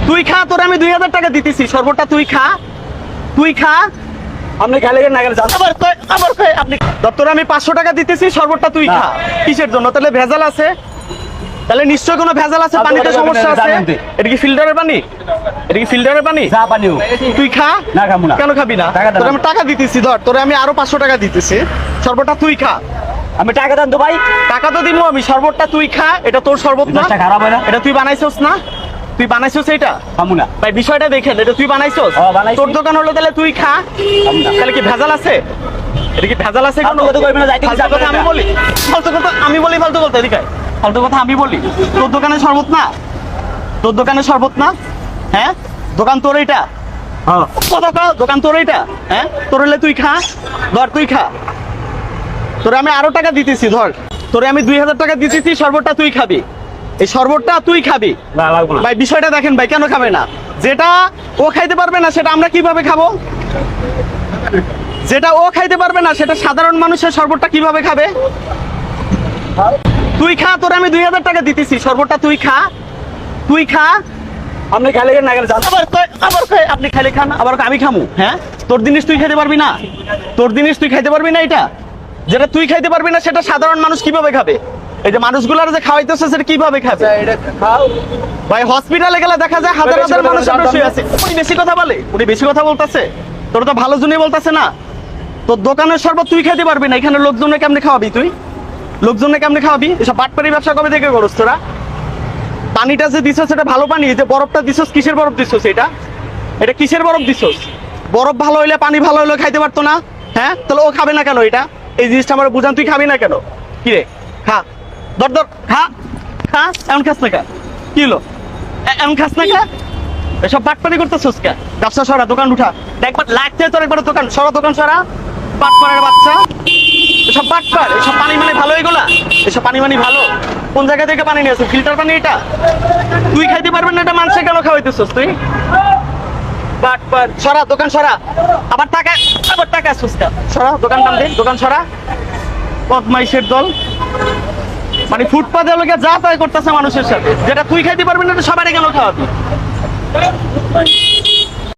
তুই খা, তোর আমি 2000 টাকা দিতেছি, শরবতটা তুই খা, তুই খা। আপনি খাইলে না গেলে যান। আবার কই আপনি তোর আমি 500 টাকা দিতেছি, শরবতটা তুই খা। কিসের জন্য? তাহলে ভেজাল আছে, তাহলে নিশ্চয় কোনো ভেজাল আছে, পানিতে সমস্যা আছে। এটা কি ফিল্টারের পানি? এটা কি ফিল্টারের পানি? যা পানিও তুই খা। না খাবো না। কেন খাবি না? টাকা দেন। তোর আমি টাকা দিতেছি, ধর তোরে আমি আরো 500 টাকা দিতেছি, শরবতটা তুই খা। আমি টাকা দেন তো ভাই। টাকা তো দিব আমি, শরবতটা তুই খা। এটা তোর শরবত না, জিনিসটা খারাপ হয় না? এটা তুই বানাইছস না? তুই বানাইছস এটা? খামু না। ভাই বিষয়টা দেখেন, এটা তুই বানাইছস? হ্যাঁ, বানাইছি। তোর দোকান হলো, তাহলে তুই খা। খামু না। তাহলে কি ভেজাল আছে? এটা কি ভেজাল আছে? ফালতু কথা কইবেন না, যাইতে ফালতু কথা আমি বলি, ফালতু কথা আমি বলি, ফালতু বলতে এদিকে আয়। ফালতু কথা আমি বলি। তোর দোকানে শরবত না? তোর দোকানে শরবত না? হ্যাঁ, দোকান তোর এটা? হ্যাঁ। দোকান তোর এটা? হ্যাঁ, তোর হলে তুই খা, ধর তুই খা। তোরে আমি আরো টাকা দিতেছি, ধর তোরে আমি 2000 টাকা দিতেছি, শরবতটা তুই খাবি। এই শরবতটা তুই খাবি। না লাগবে না। ভাই বিষয়টা দেখেন ভাই, কেন খাবে না? যেটা ও খাইতে পারবে না সেটা আমরা কিভাবে খাবো? যেটা ও খাইতে পারবে না সেটা সাধারণ মানুষের শরবতটা কিভাবে খাবে? তুই খা, তোরে আমি 2000 টাকা দিতেছি, শরবতটা তুই খা, তুই খা। আপনি খাইলে না গেলে যান। আবার কই আপনি খাইলে খান, আবার কই আমি খামু? হ্যাঁ, তোর জিনিস তুই খাইতে পারবি না? তোর জিনিস তুই খাইতে পারবি না? এটা যেটা তুই খাইতে পারবি না সেটা সাধারণ মানুষ কিভাবে খাবে? এই যে মানুষগুলার যে খাওয়াইতেছে সেটা কিভাবে খাবে? এটা খাও। ভাই হসপিটালে গেলে দেখা যায় হাজার হাজার মানুষ বসে আছে। উনি বেশি কথা বলে, উনি বেশি কথা বলতেছে। তোর তো ভালো জন্যই বলতেছে না। তোর দোকানের শরবত তুই খাইতে পারবি না, এখানে লোকজনে কেমনে খাওয়াবি তুই? লোকজনে কেমনে খাওয়াবি? এসব বাটপাড়ি ব্যবসা কবে থেকে করছ তোরা? পানিটা যে দিছস সেটা ভালো পানি, এই যে বরফটা দিছস কিসের বরফ দিছস? এটা এটা কিসের বরফ দিছস? বরফ ভালো হইলে, পানি ভালো হইলে খাইতে পারতো না? হ্যাঁ, তাহলে ও খাবে না কেন? এটা এই জিনিসটা আমার বুঝান, তুই খাবি না কেন? কি রে, খা, ধর ধর খা, খা। এমন খাস না কা? কি হলো? এমন খাস না কা? এসব বাটপাড়ি করতেছস কা? ব্যবসা সরা, দোকান উঠা। একবার লাগতে তোর, একবার দোকান সরা, দোকান সরা। বাটপাড়ের বাচ্চা, এসব বাটপাড়। এসব পানি মানে ভালো, এগুলা এসব পানি মানে ভালো? কোন জায়গা থেকে পানি নিয়েছো? ফিল্টার পানি এটা? তুই খাইতে পারবেন না, এটা মানুষে কেন খাওয়াইতেছস তুই? বাটপাড়, সরা, দোকান সরা। আবার টাকা সুস্কা সরা, দোকান টান দে, দোকান সরা। বদমাইশের দল, মানে ফুটপাতে লোকে যা তাই করতেছে মানুষের সাথে। যেটা তুই খাইতে পারবি না, সবাই কেন খাওয়াবি?